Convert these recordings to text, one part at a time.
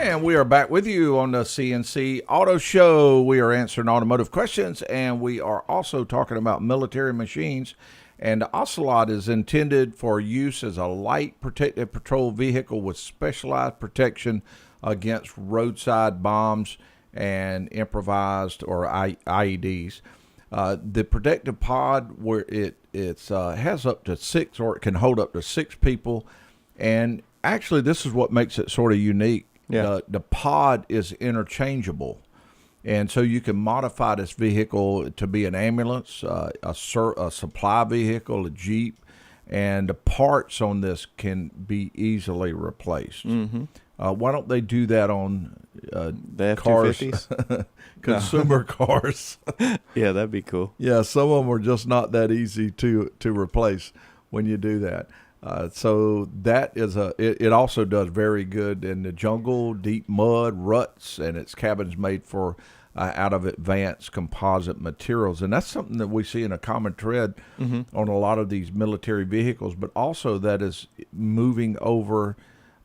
And we are back with you on the CNC Auto Show. We are answering automotive questions, and we are also talking about military machines. And the Ocelot is intended for use as a light protected patrol vehicle with specialized protection against roadside bombs and improvised or IEDs. The protective pod, where it has up to 6, or it can hold up to 6 people. And actually, this is what makes it sort of unique. Yeah. The pod is interchangeable, and so you can modify this vehicle to be an ambulance, a supply vehicle, a Jeep, and the parts on this can be easily replaced. Mm-hmm. Why don't they do that on The cars, F-250s? consumer cars? Yeah, that'd be cool. Yeah, some of them are just not that easy to replace when you do that. So that is it also does very good in the jungle, deep mud, ruts, and its cabin's made for out of advanced composite materials. And that's something that we see in a common thread on a lot of these military vehicles, but also that is moving over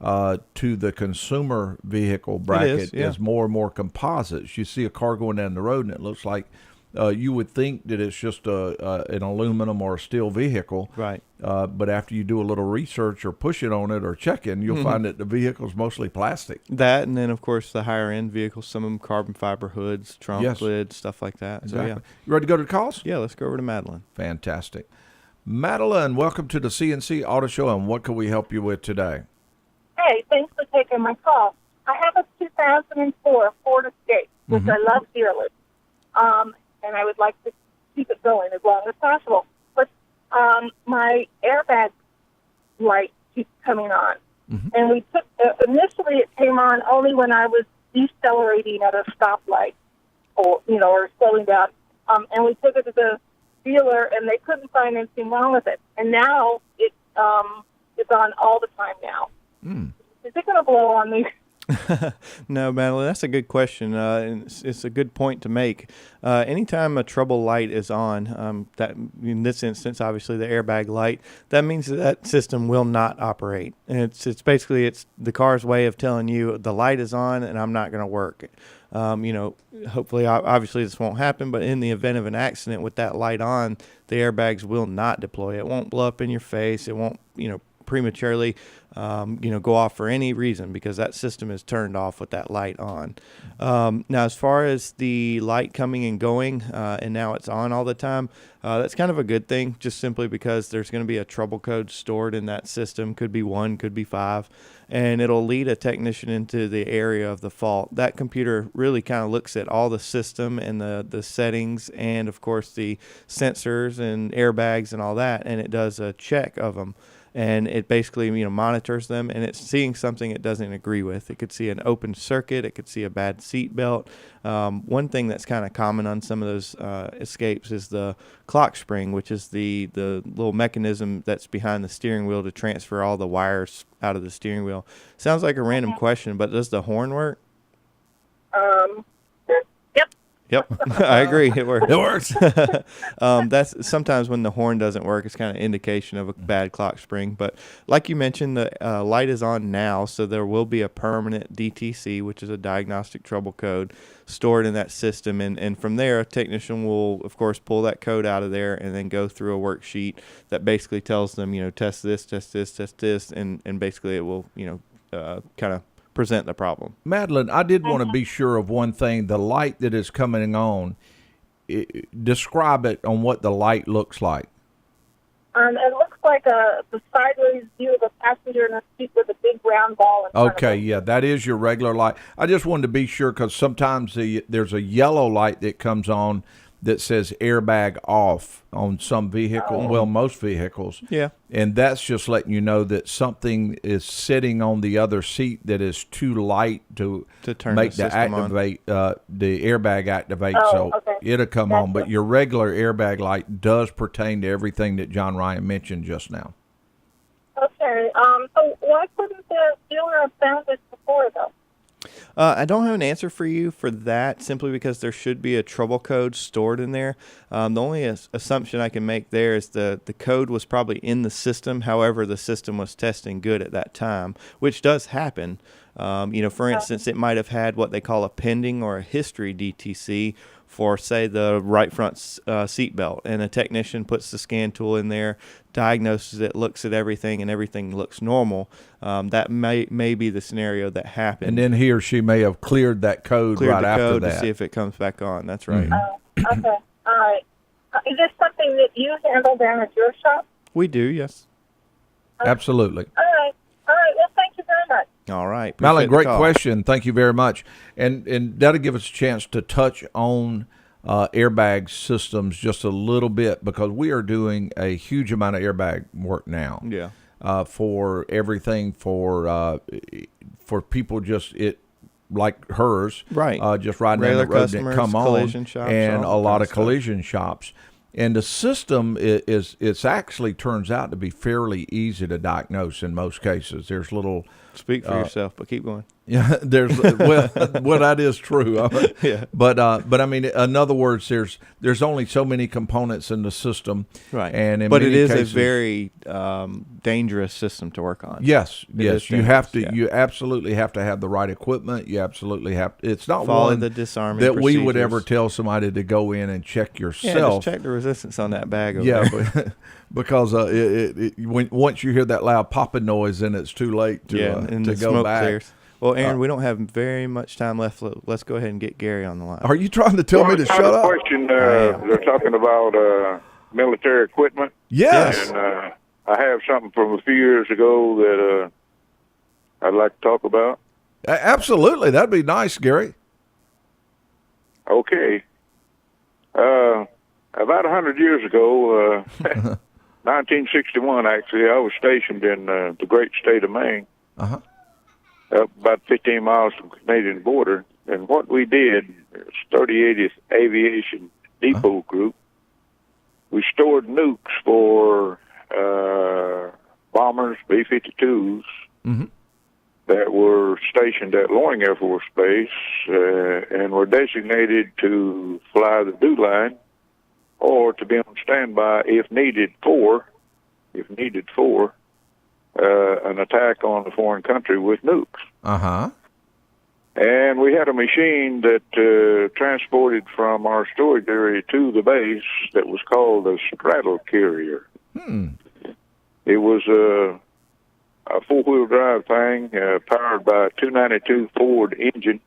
to the consumer vehicle bracket as more and more composites. You see a car going down the road and it looks like you would think that it's just an aluminum or a steel vehicle. Right. But after you do a little research or push it on it or check in, you'll find that the vehicle's mostly plastic. That, and then, of course, the higher-end vehicles, some of them carbon fiber hoods, trunk lids, stuff like that. Exactly. So, yeah. You ready to go to the calls? Yeah, let's go over to Madeline. Fantastic. Madeline, welcome to the CNC Auto Show, and what can we help you with today? Hey, thanks for taking my call. I have a 2004 Ford Escape, which I love dearly, and I would like to keep it going as long as possible. But my airbag light keeps coming on, and we took initially it came on only when I was decelerating at a stoplight, or slowing down, and we took it to the dealer, and they couldn't find anything wrong with it, and now it's on all the time now. Is it going to blow on me? No, Madeline, that's a good question, and it's a good point to make. Anytime a trouble light is on, that in this instance, obviously the airbag light, that means that system will not operate. And it's basically the car's way of telling you the light is on and I'm not going to work. Hopefully, obviously this won't happen, but in the event of an accident with that light on, the airbags will not deploy. It won't blow up in your face. It won't, prematurely, go off for any reason because that system is turned off with that light on. Now, as far as the light coming and going, and now it's on all the time, that's kind of a good thing, just simply because there's going to be a trouble code stored in that system. Could be 1, could be 5, and it'll lead a technician into the area of the fault. That computer really kind of looks at all the system and the settings and, of course, the sensors and airbags and all that, and it does a check of them. And it basically, monitors them, and it's seeing something it doesn't agree with. It could see an open circuit. It could see a bad seat belt. One thing that's kind of common on some of those escapes is the clock spring, which is the little mechanism that's behind the steering wheel to transfer all the wires out of the steering wheel. Sounds like a random question, but does the horn work? Yep, I agree. It works. It works. That's sometimes when the horn doesn't work, it's kind of indication of a bad clock spring. But like you mentioned, the light is on now, so there will be a permanent DTC, which is a diagnostic trouble code, stored in that system. And from there, a technician will, of course, pull that code out of there and then go through a worksheet that basically tells them, test this, test this, test this, and basically it will, kind of present the problem. Madeline, I did want to be sure of one thing. The light that is coming on, describe it on what the light looks like. It looks like the sideways view of a passenger in a seat with a big round ball in front of Okay, him. yeah, that is your regular light. I just wanted to be sure because sometimes there's a yellow light that comes on that says airbag off on some vehicle, well, most vehicles. Yeah. And that's just letting you know that something is sitting on the other seat that is too light to turn make the the system on. the airbag activate. Oh, so okay. it'll come on. Gotcha. But your regular airbag light does pertain to everything that John Ryan mentioned just now. Okay. So why couldn't the dealer have found this before, though? I don't have an answer for you for that, simply because there should be a trouble code stored in there. The only assumption I can make there is the code was probably in the system. However, the system was testing good at that time, which does happen. For instance, it might have had what they call a pending or a history DTC for, say, the right front seat belt, and a technician puts the scan tool in there, diagnoses it, looks at everything, and everything looks normal. That may be the scenario that happened. And then he or she may have cleared that code Cleared right the after code that. to see if it comes back on. That's right. Okay. All right. Is this something that you handle down at your shop? We do, yes. Absolutely. All right. All right. Well, thank you very much. All right. Madeline, Appreciate the great call. question. Thank you very much. And that'll give us a chance to touch on airbag systems just a little bit, because we are doing a huge amount of airbag work now. Yeah. For everything for people just like hers, Right. just riding down Regular the road and customers, come on, collision shops, and all a lot kinds of of stuff. collision shops. And the system it's actually turns out to be fairly easy to diagnose in most cases. There's little Speak for yourself, but keep going. yeah, well, that is true. Yeah. But I mean, in other words, there's only so many components in the system, Right. And in but many it is cases, a very dangerous system to work on. yes, It yes. is You have to. dangerous, yeah. You absolutely have to have the right equipment. You absolutely have. It's not Follow one the disarming that we would procedures. ever tell somebody to go in and check Yeah, yourself. just check the resistance on that bag over Yeah, there. but, because once you hear that loud popping noise, then it's too late to and to the go smoke back. clears. Well, Aaron, we don't have very much time left. Let's go ahead and get Gary on the line. Are you trying to tell me to Well, I shut have a up? question. They're talking about military equipment. Yes. And I have something from a few years ago that I'd like to talk about. Absolutely, that'd be nice, Gary. Okay. About 100 years ago, 1961, actually, I was stationed in the great state of Maine, Uh-huh. up about 15 miles from the Canadian border. And what we did, 38th Aviation Depot Group, we stored nukes for bombers, B-52s, Mhm. that were stationed at Loring Air Force Base and were designated to fly the DO line or to be on standby if needed for an attack on a foreign country with nukes. Uh-huh. And we had a machine that transported from our storage area to the base that was called a straddle carrier. It was a four-wheel drive thing powered by a 292 Ford engine.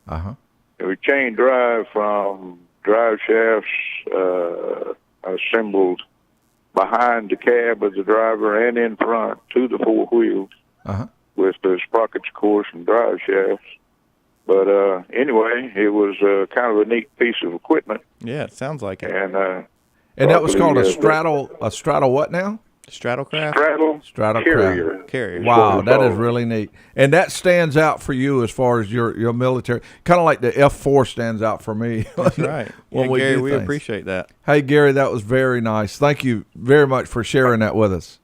Uh-huh. It was chain drive from drive shafts assembled behind the cab of the driver and in front to the four wheels Uh-huh. with the sprockets, of course, and drive shafts. But anyway, it was kind of a neat piece of equipment. Yeah, it sounds like it. And And that was called a probably, straddle what now? Straddlecraft straddle Straddlecraft. carrier. carrier. Wow, what that it's is called. really neat. And that stands out for you as far as your military, kind of like the F4 stands out for me. That's right. when Yeah, we Gary, do we things. appreciate that. Hey, Gary, that was very nice. Thank you very much for sharing that with us.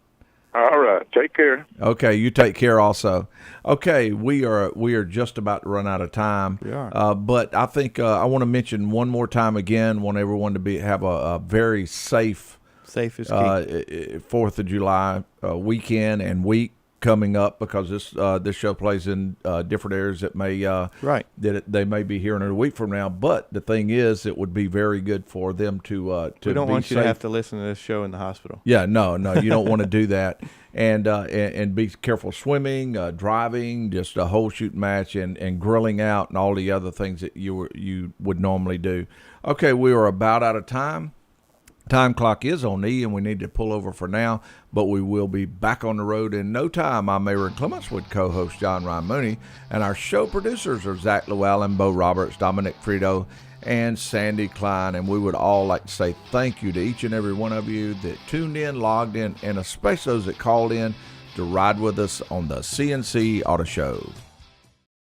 All right, take care. Okay, you take care also. Okay, we are just about to run out of time. We are. But I think I want to mention one more time again, want everyone to have a very safe Safe is key. 4th of July weekend and week coming up, because this show plays in different areas that may Right. they may be here in a week from now. But the thing is, it would be very good for them to We don't be want you safe. to have to listen to this show in the hospital. Yeah, no, you don't want to do that, and be careful swimming, driving, just a whole shooting match, and grilling out, and all the other things that you would normally do. Okay, we are about out of time. Time clock is on E, and we need to pull over for now, but we will be back on the road in no time. I'm Aaron Clements with co-host John Ryan Mooney, and our show producers are Zach Llewellyn, Bo Roberts, Dominic Frito, and Sandy Klein. And we would all like to say thank you to each and every one of you that tuned in, logged in, and especially those that called in to ride with us on the CNC Auto Show.